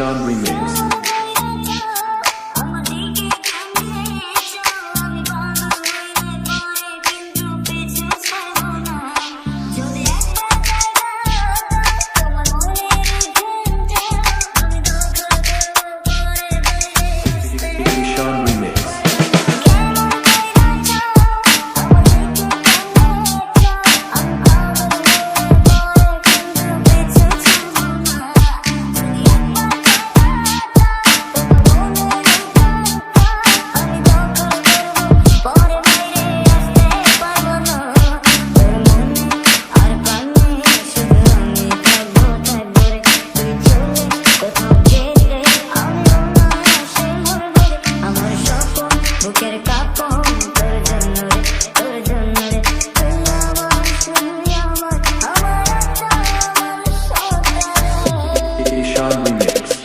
Ishan Remix. Ishan Remix.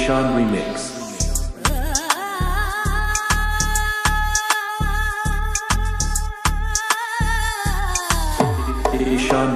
Ishan Remix. Party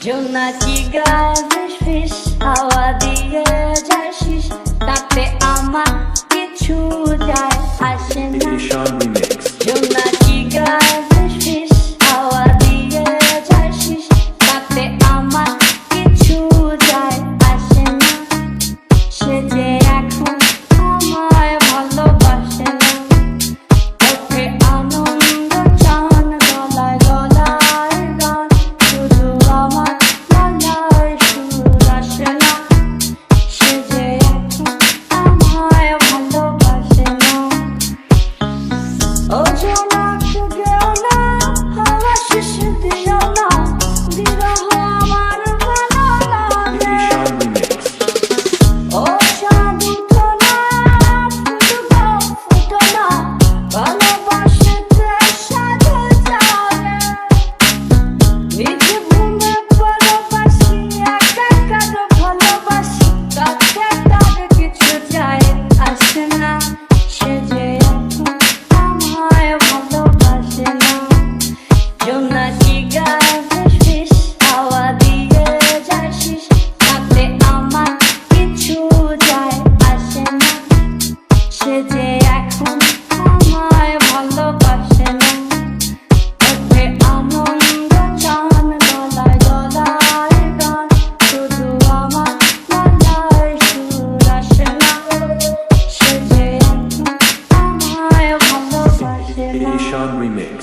জোনাকি গায়ে ফিস ফিস হাওয়া দিয়ে যায় শিস, তাতে আমার কিছু যায় আসে না। Ishan Remix. জোনাকি গায়ে ফিস ফিস হাওয়া দিয়ে যায় শিস, তাতে আমার কিছু যায় আসে না। সে যে এখন আমায় ভালোবাসে না, ওকে আনন্দ চান গলায় গলায় গান, শুধু আমার গলায় সুর আসে না। সে যে এখন আমায় ভালোবাসে না। ও জোনাকি গেও না, হাওয়া শিস দিও না, বিরহ আমার ভালো লাগে। Ishan Remix. ও চাঁদ উঠো না, ফুটো না, ভালোবাসতে সাধু জানে। নিজে ভুলে ভালোবাসি, একা একা ভালোবাসি, কাছে তার কিছু যায় আসে না। সে যে এখন আমায় ভালোবাসে না। জোনাকি গায়ে ফিস ফিস হাওয়া দিয়ে যায় শিস, তাতে আমার কিছু যায় আসে না। সে যে এখন আমায় ভালোবাসে না, ওকে আনন্দ চান গলায় গলায় গান, শুধু আমার গলায় সুর আসে না। সে যে এখন আমায় ভালোবাসে না। Ishan Remix.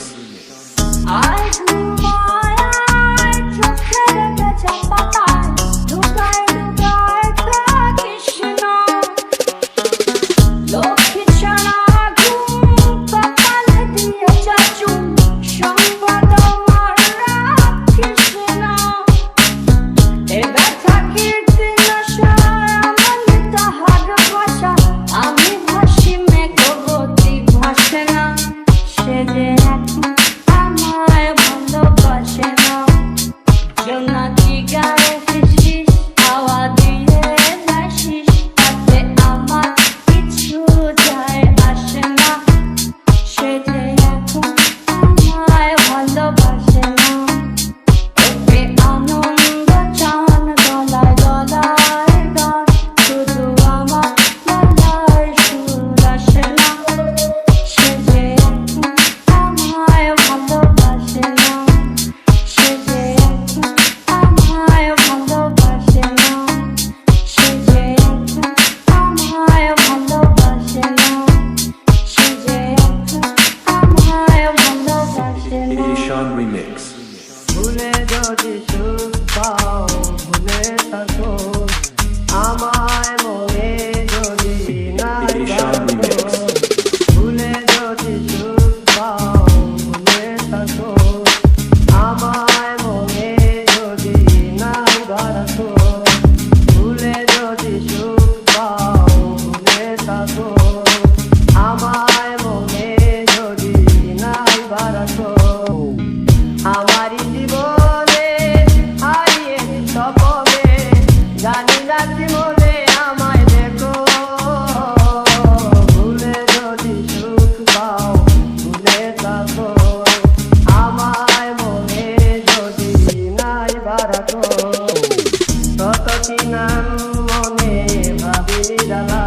আয় ঘুমায় আয়, চোখে রেখেছে পাতায়, লুকায় লুকায় থাকিস না। লক্ষ্মী ছাড়া ঘুম কপালে দিয়েছে চুম, সংবাদ আমার রাখিস না। এ ব্যথা কীর্তি নশায় আমার তাহার ভাষা, আমি ভাসি মেঘবতী ভাসে না। সে যে এখন আমায় ভালোবাসে না। জোনাকি গায়ে ফিস ফিস হাওয়া দিয়ে যায় শিস, তাতে আমার কিছু যায় আসে না। সে যে এখন আমায় ভালোবাসে না, ওকে আনন্দ চান গলায় গলায় গান, শুধু আমার গলায় সুর আসে না। সে যে এখন আমায় ভালোবাসে না। সে যে এখন আমায় ভালোবাসে না। সে যে এখন আমায় ভালোবাসে না। সে যে এখন আমায় ভালোবাসে না। Ishan Remix. ভুলে যদি সুখ পাও, ভুলে থাকো আমায়, মনে যদি নাই Ishan Remix. বাসো। ভুলে যদি সুখ পাও, ভুলে থাকো আমায়, মনে যদি নাই বাসো। ভুলে যদি সুখ পাও, ভুলে থাকো আমায়, মনে যদি নাই বাসো। আমারি জীবনে হারিয়ে সপনে, জানি না জীবনে আমায় দেখো। ভুলে যদি সুখ পাও, ভুলে থাকো আমায়, মনে যদি নাই বাড়াতো। কত কি নাম মনে ভাবিনি জ্বালা,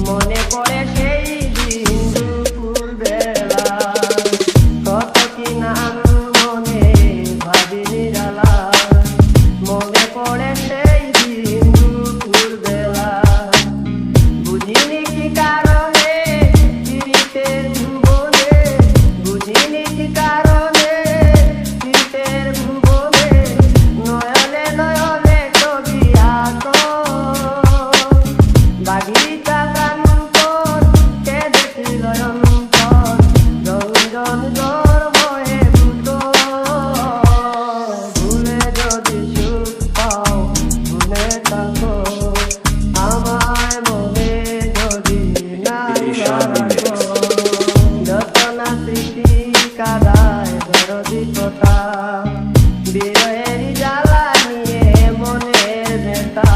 মনে পড়ে সেই দিন দুপুর বেলা। কত কি নাম মনে ভাবিনি জ্বালা, মনে পড়ে সেই দিন দুপুর বেলা। বুঝিনি কি কারণে পীড়িতের ভুবনে, বুঝিনি কি কারণে পীড়িতের ভুবনে, নয়নে নয়নে ছবি আঁকো। বাগিচা কান্তর কেঁদেছিল অন্তর, রঞ্জন জ্বর বয়ে দুটো। ভুলে যদি সুখ পাও, ভুলে থাকো আমায়, মনে যদি নাই বাসো। যত না স্মৃতি কাদায় দরদি কথা, বিরহের জ্বালা নিয়ে মনের নেতা।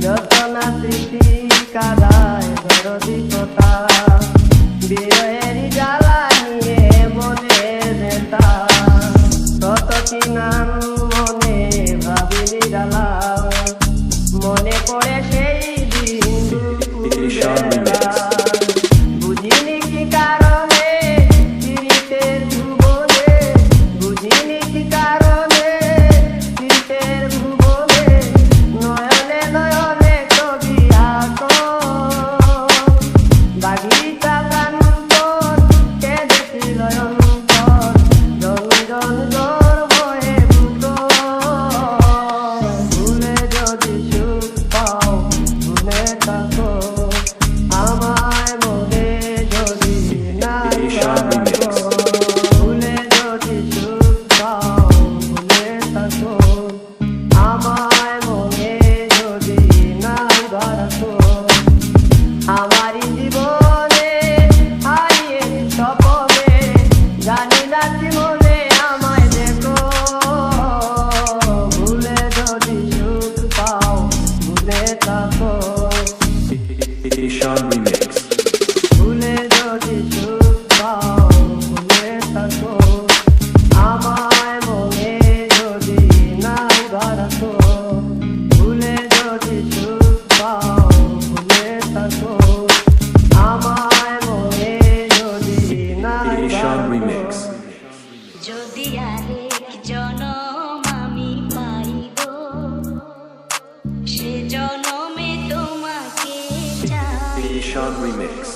যত না স্মৃতি কাদায় দরদি কথা, বিরহের জ্বালা নিয়ে মনের নেতা। কত কি নাম Remix.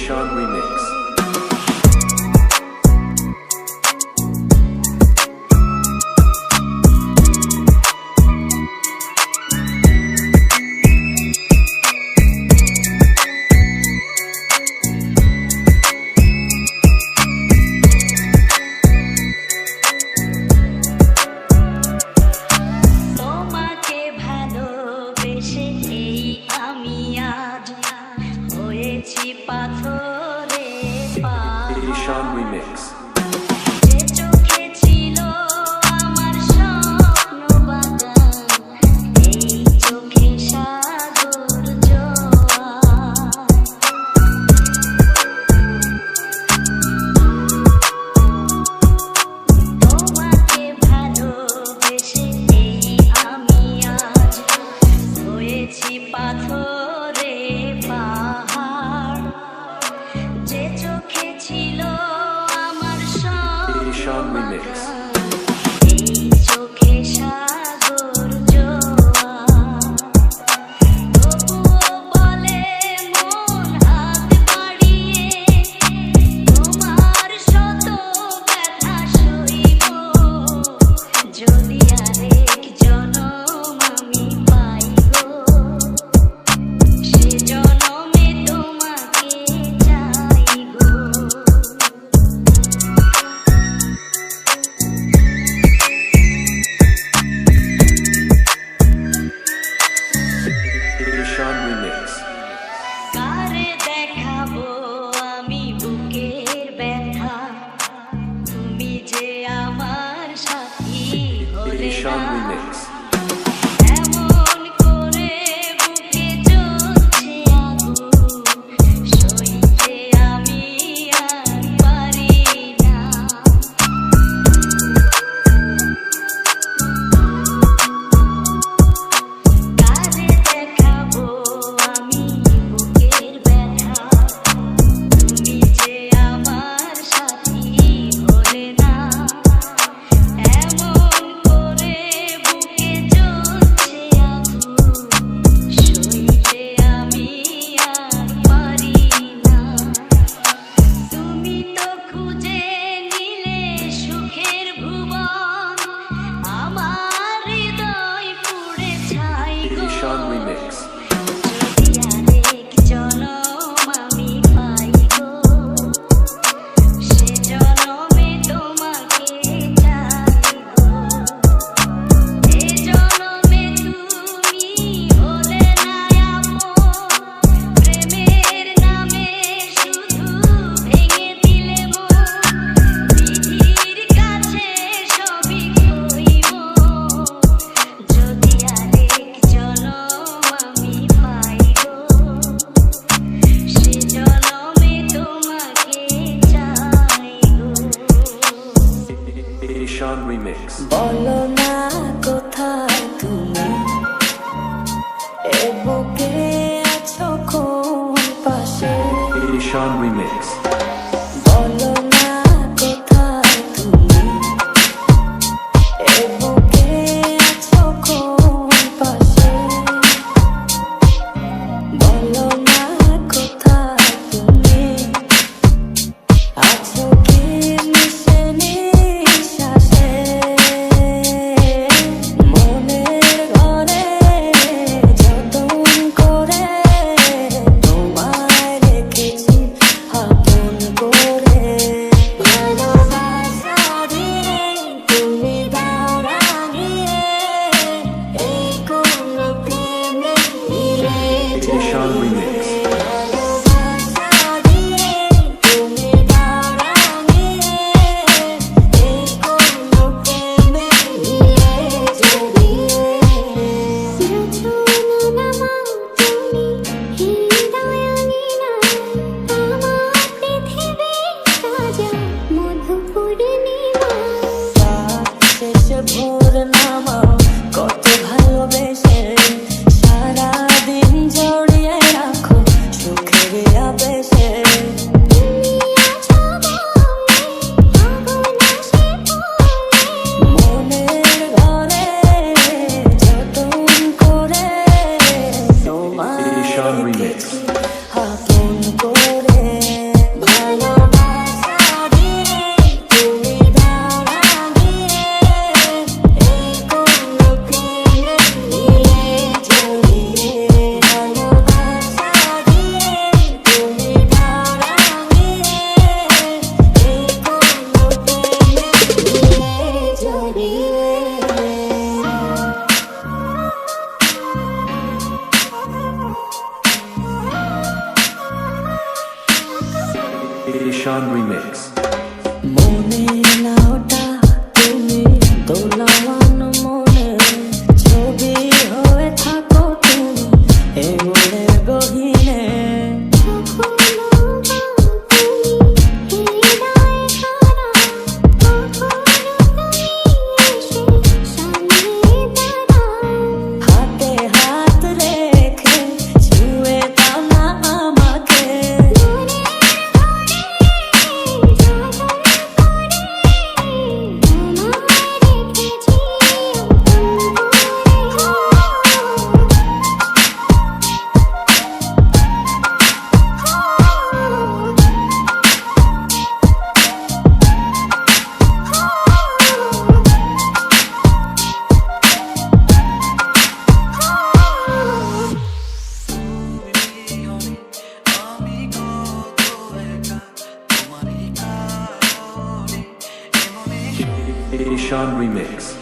Sean Remix. Sean Remix. Sean Remix. Sean Remix. কারে দেখাবো আমি বুকের ব্যথা, তুমি যে আমার সাথী হলে Sean না। Remix. এমন করে বুকে জ্বলছে আগুন, সইতে আমি আর পারি না। কারে দেখাবো আমি বুকের ব্যথা, তুমি যে আমার সাথী হলে না। এমন করে বুকে জ্বলছে আগুন, সইতে আমি আর পারি না। তুমি তো খুঁজে নিলে সুখের ভুবন, আমার হৃদয় পুড়ে ছাই গো। Sean Remix. যদি আরেক জনম আমি পাই গো, সে জনমে তোমাকে চাই গো। এ জনমে তুমি হলে না আপন, প্রেমের নামে শুধু ভেঙে দিলে মন। বিধির কাছে সবই কইব, যদি আরেক জনম আমি পাই গো, সে জনমে তোমাকে চাই গো। Sean Remix. বলো না কোথায় তুমি, এ বুকে আছো কোন পাশে। Sean Remix. বলো না কোথায় তুমি, এ বুকে আছো কোন পাশে। বলো না কোথায় তুমি, আছো কি মিশে নিঃশ্বাসে। মনের ঘরে যতন করে তোমায় রেখেছি হাতে। Remix.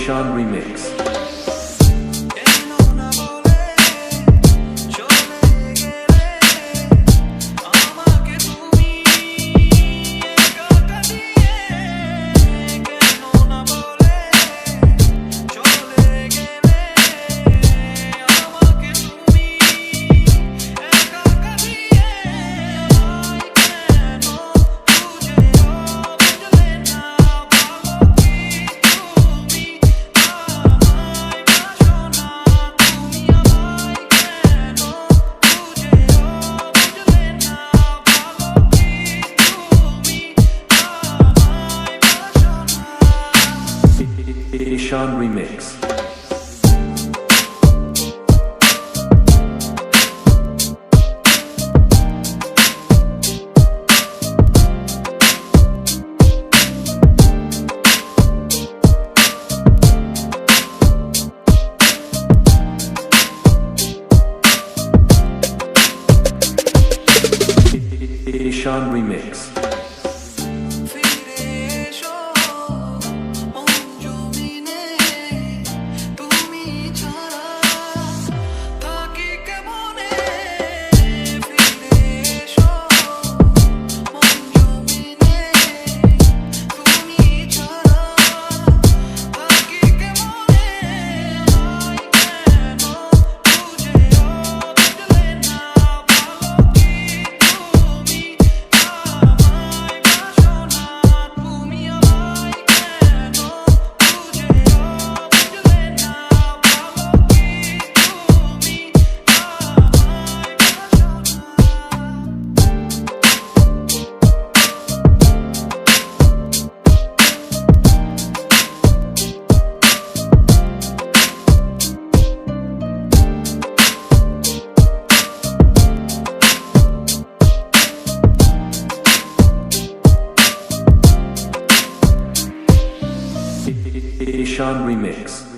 Ishan Remix. Ishan Remix. Ishan Remix. Ishan Remix.